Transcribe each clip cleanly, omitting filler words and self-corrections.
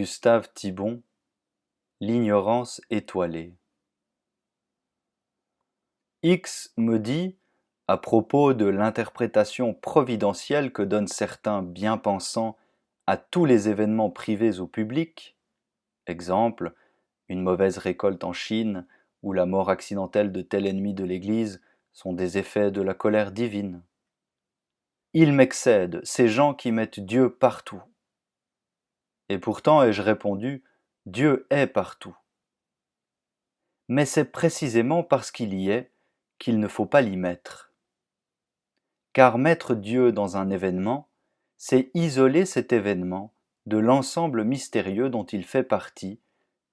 Gustave Thibon, L'ignorance étoilée. X me dit, à propos de l'interprétation providentielle que donnent certains bien-pensants à tous les événements privés ou publics, exemple, une mauvaise récolte en Chine ou la mort accidentelle de tel ennemi de l'Église sont des effets de la colère divine. Ils m'excèdent, ces gens qui mettent Dieu partout. Et pourtant ai-je répondu, Dieu est partout. Mais c'est précisément parce qu'il y est qu'il ne faut pas l'y mettre. Car mettre Dieu dans un événement, c'est isoler cet événement de l'ensemble mystérieux dont il fait partie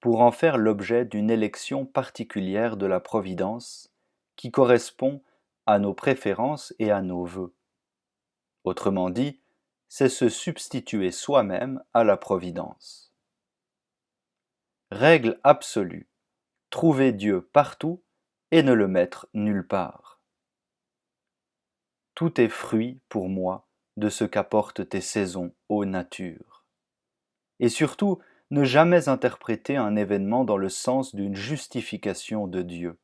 pour en faire l'objet d'une élection particulière de la Providence qui correspond à nos préférences et à nos vœux. Autrement dit, c'est se substituer soi-même à la Providence. Règle absolue, trouver Dieu partout et ne le mettre nulle part. Tout est fruit, pour moi, de ce qu'apportent tes saisons, ô nature. Et surtout, ne jamais interpréter un événement dans le sens d'une justification de Dieu.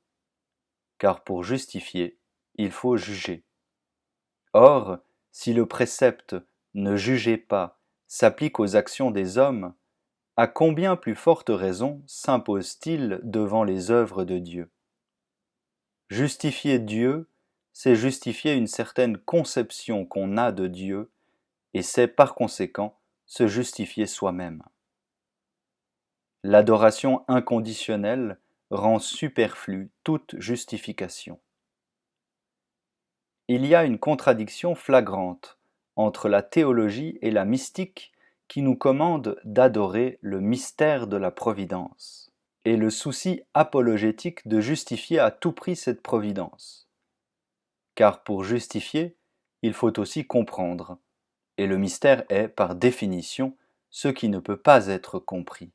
Car pour justifier, il faut juger. Or, si le précepte « ne jugez pas » s'applique aux actions des hommes, à combien plus forte raison s'impose-t-il devant les œuvres de Dieu? Justifier Dieu, c'est justifier une certaine conception qu'on a de Dieu, et c'est par conséquent se justifier soi-même. L'adoration inconditionnelle rend superflue toute justification. Il y a une contradiction flagrante entre la théologie et la mystique qui nous commande d'adorer le mystère de la providence, et le souci apologétique de justifier à tout prix cette providence. Car pour justifier, il faut aussi comprendre, et le mystère est, par définition, ce qui ne peut pas être compris.